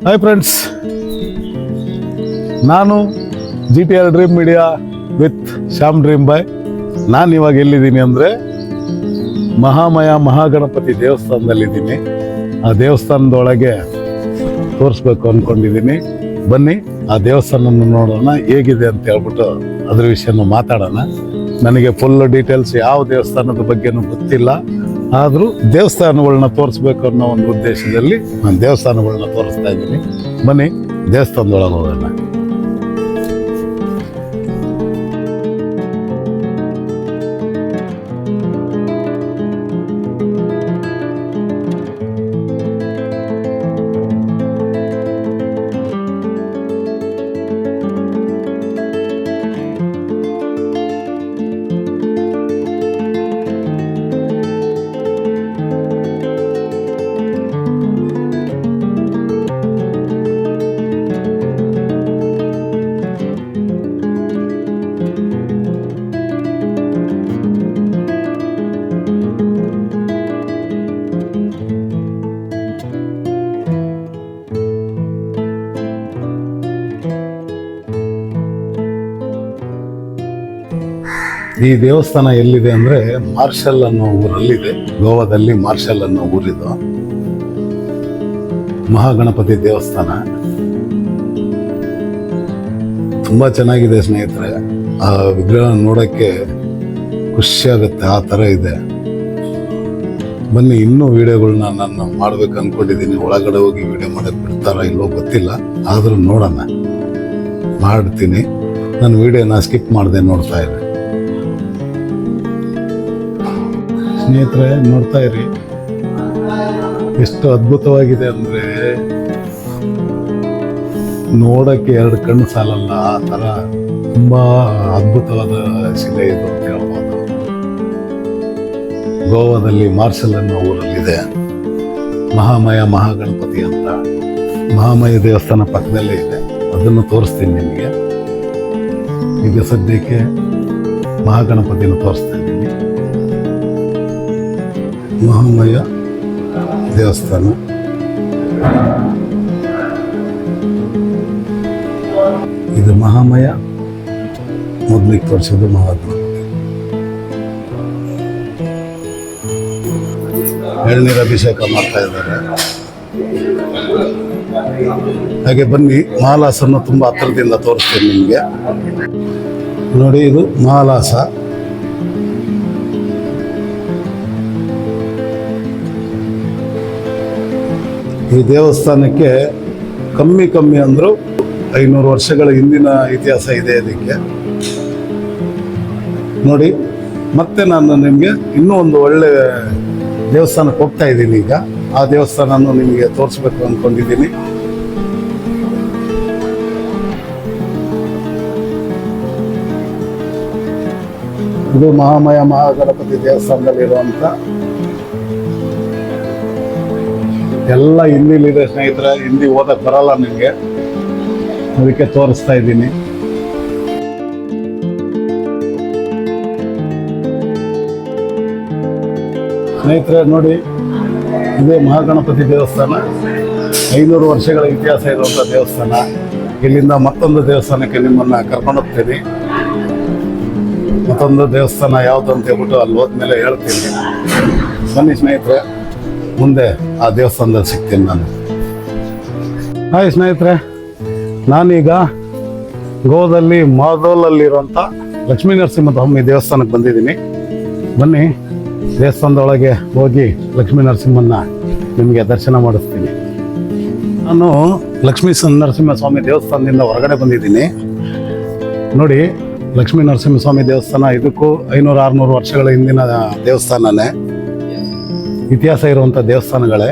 Hi friends, ನಾನು GTR dream media with Shyam dream boy. ನಾನು ಇವಾಗ ಎಲ್ಲಿದ್ದೀನಿ ಅಂದರೆ ಮಹಾಮಯ ಮಹಾಗಣಪತಿ ದೇವಸ್ಥಾನದಲ್ಲಿದ್ದೀನಿ. ಆ ದೇವಸ್ಥಾನದೊಳಗೆ ತೋರಿಸ್ಬೇಕು ಅಂದ್ಕೊಂಡಿದ್ದೀನಿ. ಬನ್ನಿ ಆ ದೇವಸ್ಥಾನ ನೋಡೋಣ ಹೇಗಿದೆ ಅಂತ ಹೇಳ್ಬಿಟ್ಟು ಅದ್ರ ವಿಷಯನೂ ಮಾತಾಡೋಣ. ನನಗೆ ಫುಲ್ ಡೀಟೇಲ್ಸ್ ಯಾವ ದೇವಸ್ಥಾನದ ಬಗ್ಗೆನೂ ಗೊತ್ತಿಲ್ಲ, ಆದರೂ ದೇವಸ್ಥಾನಗಳನ್ನ ತೋರಿಸ್ಬೇಕು ಅನ್ನೋ ಒಂದು ಉದ್ದೇಶದಲ್ಲಿ ನಾನು ದೇವಸ್ಥಾನಗಳನ್ನ ತೋರಿಸ್ತಾ ಇದ್ದೀನಿ. ಬನ್ನಿ ದೇವಸ್ಥಾನದೊಳಗೆ ಹೋಗೋಣ. ಈ ದೇವಸ್ಥಾನ ಎಲ್ಲಿದೆ ಅಂದರೆ ಮಾರ್ಷಲ್ ಅನ್ನೋ ಊರಲ್ಲಿದೆ. ಗೋವಾದಲ್ಲಿ ಮಾರ್ಷಲ್ ಅನ್ನೋ ಊರಿದು ಮಹಾಗಣಪತಿ ದೇವಸ್ಥಾನ. ತುಂಬ ಚೆನ್ನಾಗಿದೆ ಸ್ನೇಹಿತರೆ. ಆ ವಿಗ್ರಹ ನೋಡೋಕ್ಕೆ ಖುಷಿಯಾಗುತ್ತೆ, ಆ ಥರ ಇದೆ. ಬನ್ನಿ, ಇನ್ನೂ ವಿಡಿಯೋಗಳನ್ನ ನಾನು ಮಾಡ್ಬೇಕು ಅಂದ್ಕೊಂಡಿದ್ದೀನಿ. ಒಳಗಡೆ ಹೋಗಿ ವಿಡಿಯೋ ಮಾಡೋಕ್ಕೆ ಬಿಡ್ತಾರ ಇಲ್ಲೋ ಗೊತ್ತಿಲ್ಲ, ಆದರೂ ನೋಡೋಣ, ಮಾಡ್ತೀನಿ. ನಾನು ವಿಡಿಯೋನ ಸ್ಕಿಪ್ ಮಾಡದೆ ನೋಡ್ತಾ ಇದ್ದೆ. ಸ್ನೇಹಿತರೆ ನೋಡ್ತಾ ಇರಿ, ಎಷ್ಟು ಅದ್ಭುತವಾಗಿದೆ ಅಂದರೆ ನೋಡೋಕ್ಕೆ ಎರಡು ಕಣ್ಣು ಸಾಲಲ್ಲ, ಆ ಥರ ತುಂಬ ಅದ್ಭುತವಾದ ಶಿಲೆ ಇದು ಅಂತ ಹೇಳ್ಬೋದು. ಗೋವಾದಲ್ಲಿ ಮಾರ್ಷಲ್ ಅನ್ನೋ ಊರಲ್ಲಿದೆ ಮಹಾಮಯ ಮಹಾಗಣಪತಿ ಅಂತ. ಮಹಾಮಯ ದೇವಸ್ಥಾನ ಪಕ್ಕದಲ್ಲೇ ಇದೆ, ಅದನ್ನು ತೋರಿಸ್ತೀನಿ ನಿಮಗೆ. ಈಗ ಸದ್ಯಕ್ಕೆ ಮಹಾಗಣಪತಿನ ತೋರಿಸ್ತಾ ಇದ್ದೀನಿ. ಮಹಾಮಯ ದೇವಸ್ಥಾನ ಇದು. ಮಹಾಮಯ ಮೊದಲಿಗೆ ತೋರಿಸೋದು ಮಹಾಗಣಪತಿ. ಎಳ್ನೀರು ಅಭಿಷೇಕ ಮಾಡ್ತಾ ಇದ್ದಾರೆ. ಹಾಗೆ ಬನ್ನಿ, ಮಹಾಲಾಸನ್ನು ತುಂಬ ಹತ್ತಿರದಿಂದ ತೋರಿಸ್ತೇನೆ ನಿಮಗೆ. ನೋಡಿ, ಇದು ಮಹಾಲಾಸ. ಈ ದೇವಸ್ಥಾನಕ್ಕೆ ಕಮ್ಮಿ ಅಂದರೂ 500 ವರ್ಷಗಳ ಹಿಂದಿನ ಇತಿಹಾಸ ಇದೆ ಇದಕ್ಕೆ. ನೋಡಿ, ಮತ್ತೆ ನಾನು ನಿಮಗೆ ಇನ್ನೂ ಒಂದು ಒಳ್ಳೆ ದೇವಸ್ಥಾನಕ್ಕೆ ಹೋಗ್ತಾ ಇದ್ದೀನಿ. ಈಗ ಆ ದೇವಸ್ಥಾನವನ್ನು ನಿಮಗೆ ತೋರಿಸ್ಬೇಕು ಅಂದ್ಕೊಂಡಿದ್ದೀನಿ. ಇದು ಮಹಾಮಯ ಮಹಾಗಣಪತಿ ದೇವಸ್ಥಾನದಲ್ಲಿರುವಂಥ ಎಲ್ಲ ಹಿಂದಿಲಿದೆ ಸ್ನೇಹಿತರೆ. ಹಿಂದಿ ಓದಕ್ಕೆ ಬರಲ್ಲ ನಿಮಗೆ, ಅದಕ್ಕೆ ತೋರಿಸ್ತಾ ಇದ್ದೀನಿ. ಸ್ನೇಹಿತರೆ ನೋಡಿ, ಇದೇ ಮಹಾಗಣಪತಿ ದೇವಸ್ಥಾನ. 500 ವರ್ಷಗಳ ಇತಿಹಾಸ ಇರುವಂಥ ದೇವಸ್ಥಾನ. ಇಲ್ಲಿಂದ ಮತ್ತೊಂದು ದೇವಸ್ಥಾನಕ್ಕೆ ನಿಮ್ಮನ್ನು ಕರ್ಕೊಂಡೋಗ್ತೀನಿ. ಮತ್ತೊಂದು ದೇವಸ್ಥಾನ ಯಾವುದು ಅಂತ ಹೇಳ್ಬಿಟ್ಟು ಅಲ್ಲಿ ಹೋದ್ಮೇಲೆ ಹೇಳ್ತೀನಿ. ಬನ್ನಿ ಸ್ನೇಹಿತರೆ, ಮುಂದೆ ಆ ದೇವಸ್ಥಾನದಲ್ಲಿ ಸಿಗ್ತೀನಿ ನಾನು. ಹಾಯ್ ಸ್ನೇಹಿತರೆ, ನಾನೀಗ ಗೋವಾದಲ್ಲಿ ಮಾದೋಲಲ್ಲಿರುವಂಥ ಲಕ್ಷ್ಮೀ ನರಸಿಂಹಸ್ವಾಮಿ ದೇವಸ್ಥಾನಕ್ಕೆ ಬಂದಿದ್ದೀನಿ. ಬನ್ನಿ, ದೇವಸ್ಥಾನದೊಳಗೆ ಹೋಗಿ ಲಕ್ಷ್ಮೀ ನರಸಿಂಹನ ನಿಮಗೆ ದರ್ಶನ ಮಾಡಿಸ್ತೀನಿ. ನಾನು ಲಕ್ಷ್ಮೀ ನರಸಿಂಹಸ್ವಾಮಿ ದೇವಸ್ಥಾನದಿಂದ ಹೊರಗಡೆ ಬಂದಿದ್ದೀನಿ. ನೋಡಿ, ಲಕ್ಷ್ಮೀ ನರಸಿಂಹಸ್ವಾಮಿ ದೇವಸ್ಥಾನ ಇದಕ್ಕೂ 500-600 ವರ್ಷಗಳ ಹಿಂದಿನ ದೇವಸ್ಥಾನನೇ, ಇತಿಹಾಸ ಇರುವಂಥ ದೇವಸ್ಥಾನಗಳೇ.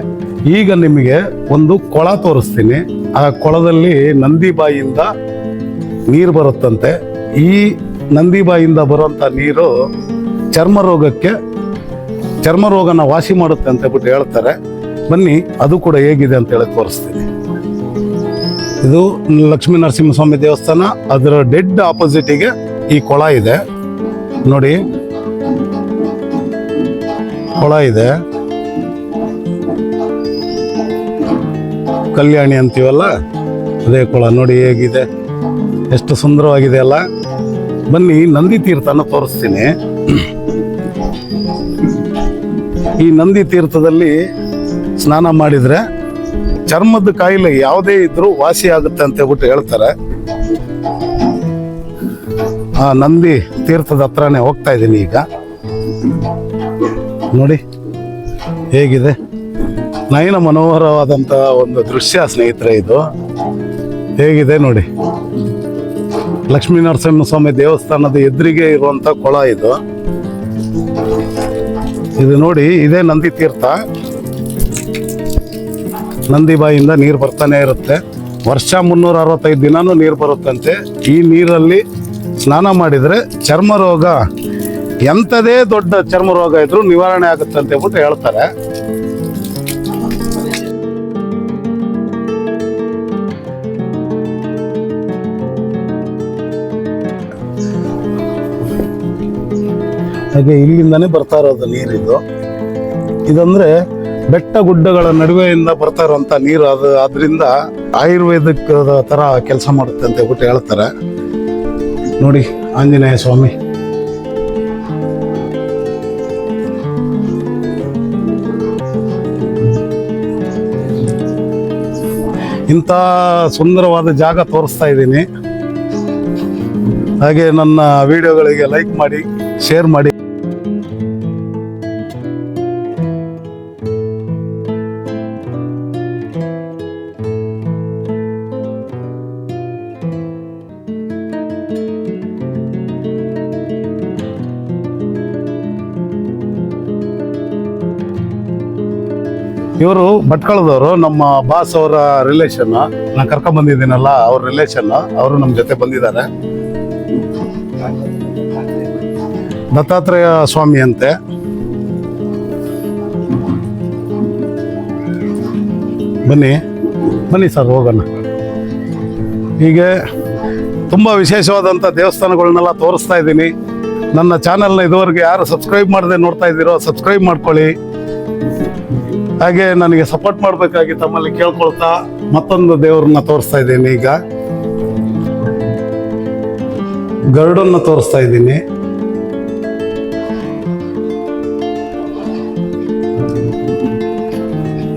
ಈಗ ನಿಮಗೆ ಒಂದು ಕೊಳ ತೋರಿಸ್ತೀನಿ. ಆ ಕೊಳದಲ್ಲಿ ನಂದಿಬಾಯಿಯಿಂದ ನೀರು ಬರುತ್ತಂತೆ. ಈ ನಂದಿಬಾಯಿಯಿಂದ ಬರುವಂಥ ನೀರು ಚರ್ಮ ರೋಗನ ವಾಸಿ ಮಾಡುತ್ತೆ ಅಂತ ಹೇಳ್ಬಿಟ್ಟು ಹೇಳ್ತಾರೆ. ಬನ್ನಿ, ಅದು ಕೂಡ ಹೇಗಿದೆ ಅಂತ ಹೇಳಿ ತೋರಿಸ್ತೀನಿ. ಇದು ಲಕ್ಷ್ಮೀ ನರಸಿಂಹಸ್ವಾಮಿ ದೇವಸ್ಥಾನ. ಅದರ ಡೆಡ್ ಆಪೋಸಿಟಿಗೆ ಈ ಕೊಳ ಇದೆ. ನೋಡಿ, ಕೊಳ ಇದೆ. ಕಲ್ಯಾಣಿ ಅಂತೀವಲ್ಲ ಅದೇ ಕೊಳ ನೋಡಿ ಹೇಗಿದೆ, ಎಷ್ಟು ಸುಂದರವಾಗಿದೆ ಅಲ್ಲ. ಬನ್ನಿ ನಂದಿ ತೀರ್ಥನ ತೋರಿಸ್ತೀನಿ. ಈ ನಂದಿ ತೀರ್ಥದಲ್ಲಿ ಸ್ನಾನ ಮಾಡಿದರೆ ಚರ್ಮದ ಕಾಯಿಲೆ ಯಾವುದೇ ಇದ್ರೂ ವಾಸಿ ಆಗುತ್ತೆ ಅಂತ ಹೇಳ್ಬಿಟ್ಟು ಹೇಳ್ತಾರೆ. ಆ ನಂದಿ ತೀರ್ಥದ ಹತ್ರನೇ ಹೋಗ್ತಾ ಇದ್ದೀನಿ ಈಗ. ನೋಡಿ ಹೇಗಿದೆ, ನಯನ ಮನೋಹರವಾದಂಥ ಒಂದು ದೃಶ್ಯ ಸ್ನೇಹಿತರೆ. ಇದು ಹೇಗಿದೆ ನೋಡಿ, ಲಕ್ಷ್ಮೀ ನರಸಿಂಹಸ್ವಾಮಿ ದೇವಸ್ಥಾನದ ಎದುರಿಗೆ ಇರುವಂಥ ಕೊಳ ಇದು. ಇದು ನೋಡಿ, ಇದೇ ನಂದಿ ತೀರ್ಥ. ನಂದಿ ಬಾಯಿಂದ ನೀರು ಬರ್ತಾನೆ ಇರುತ್ತೆ. ವರ್ಷ 365 ದಿನಾನೂ ನೀರು ಬರುತ್ತಂತೆ. ಈ ನೀರಲ್ಲಿ ಸ್ನಾನ ಮಾಡಿದರೆ ಚರ್ಮ ರೋಗ, ಎಂಥದೇ ದೊಡ್ಡ ಚರ್ಮ ರೋಗ ಇದ್ರೂ ನಿವಾರಣೆ ಆಗುತ್ತೆ ಅಂತ ಹೇಳ್ಬಿಟ್ಟು ಹೇಳ್ತಾರೆ. ಹಾಗೆ ಇಲ್ಲಿಂದಾನೇ ಬರ್ತಾ ಇರೋದು ನೀರಿದು. ಇದಂದ್ರೆ ಬೆಟ್ಟ ಗುಡ್ಡಗಳ ನಡುವೆಯಿಂದ ಬರ್ತಾ ಇರುವಂತ ನೀರು. ಅದು ಅದರಿಂದ ಆಯುರ್ವೇದಿಕ್ ತರ ಕೆಲಸ ಮಾಡುತ್ತೆ ಅಂತ ಹೇಳ್ಬಿಟ್ಟು ಹೇಳ್ತಾರೆ. ನೋಡಿ ಆಂಜನೇಯ ಸ್ವಾಮಿ. ಇಂಥ ಸುಂದರವಾದ ಜಾಗ ತೋರಿಸ್ತಾ ಇದ್ದೀನಿ. ಹಾಗೆ ನನ್ನ ವಿಡಿಯೋಗಳಿಗೆ ಲೈಕ್ ಮಾಡಿ, ಶೇರ್ ಮಾಡಿ. ಇವರು ಭಟ್ಕಳದವರು, ನಮ್ಮ ಬಾಸ್ ಅವರ ರಿಲೇಷನ್. ನಾನು ಕರ್ಕೊಂಡ್ ಬಂದಿದ್ದೀನಲ್ಲ, ಅವ್ರ ರಿಲೇಷನ್. ಅವರು ನಮ್ಮ ಜೊತೆ ಬಂದಿದ್ದಾರೆ. ದತ್ತಾತ್ರೇಯ ಸ್ವಾಮಿ ಅಂತೆ. ಬನ್ನಿ ಬನ್ನಿ ಸರ್, ಹೋಗೋಣ. ಹೀಗೆ ತುಂಬ ವಿಶೇಷವಾದಂಥ ದೇವಸ್ಥಾನಗಳನ್ನೆಲ್ಲ ತೋರಿಸ್ತಾ ಇದ್ದೀನಿ. ನನ್ನ ಚಾನಲ್ನ ಇದುವರೆಗೆ ಯಾರು ಸಬ್ಸ್ಕ್ರೈಬ್ ಮಾಡದೆ ನೋಡ್ತಾ ಇದ್ದೀರೋ ಸಬ್ಸ್ಕ್ರೈಬ್ ಮಾಡ್ಕೊಳ್ಳಿ. ಹಾಗೆ ನನಗೆ ಸಪೋರ್ಟ್ ಮಾಡಬೇಕಾಗಿ ತಮ್ಮಲ್ಲಿ ಕೇಳ್ಕೊಳ್ತಾ ಮತ್ತೊಂದು ದೇವ್ರನ್ನ ತೋರಿಸ್ತಾ ಇದ್ದೀನಿ. ಈಗ ಗರುಡನ್ನ ತೋರಿಸ್ತಾ ಇದ್ದೀನಿ.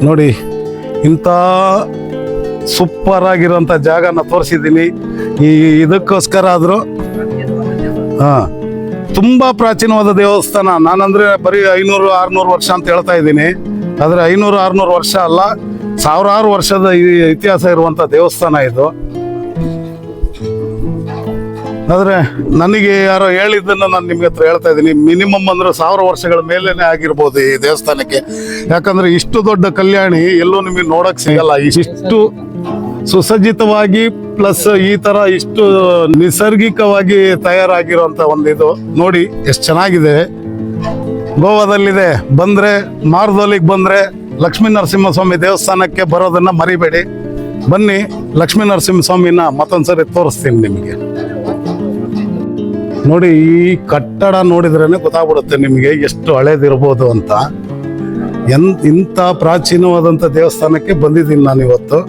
ನೋಡಿ, ಇಂಥ ಸೂಪರ್ ಆಗಿರೋಂಥ ಜಾಗನ ತೋರಿಸಿದ್ದೀನಿ. ಇದಕ್ಕೋಸ್ಕರ ಆದರೂ ತುಂಬಾ ಪ್ರಾಚೀನವಾದ ದೇವಸ್ಥಾನ. ನಾನಂದ್ರೆ ಬರೀ 500-600 ವರ್ಷ ಅಂತ ಹೇಳ್ತಾ ಇದ್ದೀನಿ. ಆದರೆ 500-600 ವರ್ಷ ಅಲ್ಲ, ಸಾವಿರಾರು ವರ್ಷದ ಇತಿಹಾಸ ಇರುವಂತ ದೇವಸ್ಥಾನ ಇದು. ಆದ್ರೆ ನನಗೆ ಯಾರೋ ಹೇಳಿದ್ದನ್ನು ನಾನು ನಿಮ್ಗೆ ಹತ್ರ ಹೇಳ್ತಾ ಇದ್ದೀನಿ. ಮಿನಿಮಮ್ ಅಂದ್ರೆ 1000 ವರ್ಷಗಳ ಮೇಲೇನೆ ಆಗಿರ್ಬೋದು ಈ ದೇವಸ್ಥಾನಕ್ಕೆ. ಯಾಕಂದ್ರೆ ಇಷ್ಟು ದೊಡ್ಡ ಕಲ್ಯಾಣಿ ಎಲ್ಲೂ ನಿಮಗೆ ನೋಡಕ್ ಸಿಗಲ್ಲ. ಇಷ್ಟು ಸುಸಜ್ಜಿತವಾಗಿ ಪ್ಲಸ್ ಈ ತರ ಇಷ್ಟು ನಿಸರ್ಗಿಕವಾಗಿ ತಯಾರಾಗಿರುವಂತ ಒಂದು ಇದು ನೋಡಿ ಎಷ್ಟು ಚೆನ್ನಾಗಿದೆ. ಗೋವಾದಲ್ಲಿದೆ. ಬಂದ್ರೆ ಮಾರ್ದೋಲಿಗೆ ಬಂದ್ರೆ ಲಕ್ಷ್ಮೀ ನರಸಿಂಹಸ್ವಾಮಿ ದೇವಸ್ಥಾನಕ್ಕೆ ಬರೋದನ್ನ ಮರಿಬೇಡಿ. ಬನ್ನಿ, ಲಕ್ಷ್ಮೀ ನರಸಿಂಹಸ್ವಾಮಿನ ಮತ್ತೊಂದ್ಸರಿ ತೋರಿಸ್ತೀನಿ ನಿಮಗೆ. ನೋಡಿ, ಈ ಕಟ್ಟಡ ನೋಡಿದ್ರೇನೆ ಗೊತ್ತಾಗ್ಬಿಡುತ್ತೆ ನಿಮಗೆ ಎಷ್ಟು ಹಳೇದಿರ್ಬೋದು ಅಂತ. ಇಂಥ ಪ್ರಾಚೀನವಾದಂಥ ದೇವಸ್ಥಾನಕ್ಕೆ ಬಂದಿದ್ದೀನಿ ನಾನು ಇವತ್ತು.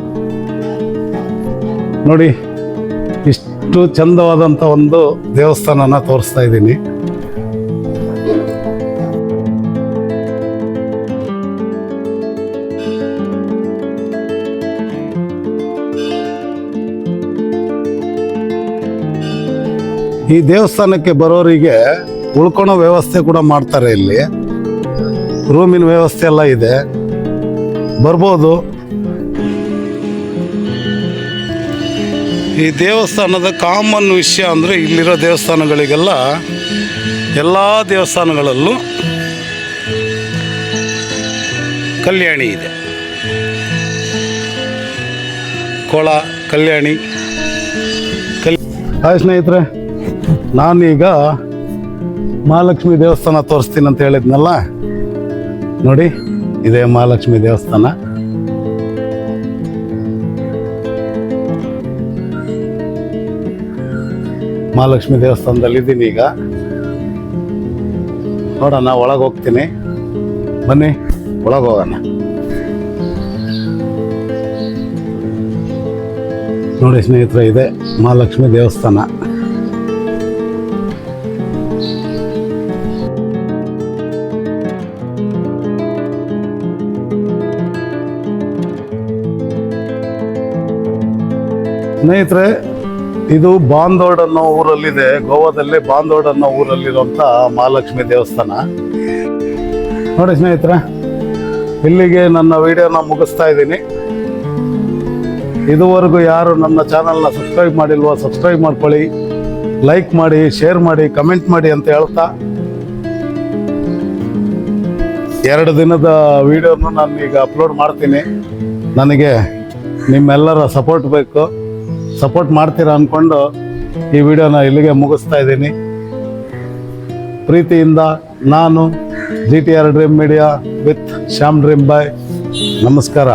ನೋಡಿ, ಇಷ್ಟು ಚಂದವಾದಂಥ ಒಂದು ದೇವಸ್ಥಾನನ ತೋರಿಸ್ತಾ ಇದ್ದೀನಿ. ಈ ದೇವಸ್ಥಾನಕ್ಕೆ ಬರೋರಿಗೆ ಉಳ್ಕೊಳೋ ವ್ಯವಸ್ಥೆ ಕೂಡ ಮಾಡ್ತಾರೆ. ಇಲ್ಲಿ ರೂಮಿನ ವ್ಯವಸ್ಥೆ ಎಲ್ಲ ಇದೆ, ಬರ್ಬೋದು. ಈ ದೇವಸ್ಥಾನದ ಕಾಮನ್ ವಿಷಯ ಅಂದರೆ ಇಲ್ಲಿರೋ ದೇವಸ್ಥಾನಗಳಿಗೆಲ್ಲ ಎಲ್ಲ ದೇವಸ್ಥಾನಗಳಲ್ಲೂ ಕಲ್ಯಾಣಿ ಇದೆ. ಕೊಳ ಕಲ್ಯಾಣಿ. ಹಾಯ್ ಸ್ನೇಹಿತರೆ, ನಾನೀಗ ಮಹಾಲಕ್ಷ್ಮಿ ದೇವಸ್ಥಾನ ತೋರಿಸ್ತೀನಿ ಅಂತ ಹೇಳಿದ್ನಲ್ಲ. ನೋಡಿ, ಇದೇ ಮಹಾಲಕ್ಷ್ಮಿ ದೇವಸ್ಥಾನ. ಮಹಾಲಕ್ಷ್ಮಿ ದೇವಸ್ಥಾನದಲ್ಲಿ ಇದ್ದೀನಿ ಈಗ. ನೋಡೋಣ, ಒಳಗೆ ಹೋಗ್ತೀನಿ. ಬನ್ನಿ, ಒಳಗೆ ಹೋಗೋಣ. ನೋಡಿ ಸ್ನೇಹಿತರೆ, ಇದೆ ಮಹಾಲಕ್ಷ್ಮಿ ದೇವಸ್ಥಾನ. ಸ್ನೇಹಿತರೆ, ಇದು ಬಾಂದೋಡ್ ಅನ್ನೋ ಊರಲ್ಲಿದೆ. ಗೋವಾದಲ್ಲಿ ಬಾಂದೋಡ್ ಅನ್ನೋ ಊರಲ್ಲಿರುವಂಥ ಮಹಾಲಕ್ಷ್ಮಿ ದೇವಸ್ಥಾನ. ನೋಡಿ ಸ್ನೇಹಿತರೆ, ಇಲ್ಲಿಗೆ ನನ್ನ ವಿಡಿಯೋನ ಮುಗಿಸ್ತಾ ಇದ್ದೀನಿ. ಇದುವರೆಗೂ ಯಾರು ನನ್ನ ಚಾನಲ್ನ ಸಬ್ಸ್ಕ್ರೈಬ್ ಮಾಡಿಲ್ವೋ ಸಬ್ಸ್ಕ್ರೈಬ್ ಮಾಡ್ಕೊಳ್ಳಿ, ಲೈಕ್ ಮಾಡಿ, ಶೇರ್ ಮಾಡಿ, ಕಮೆಂಟ್ ಮಾಡಿ ಅಂತ ಹೇಳ್ತಾ 2 ದಿನದ ವಿಡಿಯೋನು ನಾನು ಈಗ ಅಪ್ಲೋಡ್ ಮಾಡ್ತೀನಿ. ನನಗೆ ನಿಮ್ಮೆಲ್ಲರ ಸಪೋರ್ಟ್ ಬೇಕು. ಸಪೋರ್ಟ್ ಮಾಡ್ತೀರಾ ಅಂದ್ಕೊಂಡು ಈ ವಿಡಿಯೋನ ಇಲ್ಲಿಗೆ ಮುಗಿಸ್ತಾ ಇದ್ದೀನಿ. ಪ್ರೀತಿಯಿಂದ ನಾನು GTR dream media with Shyam dream boy. ನಮಸ್ಕಾರ.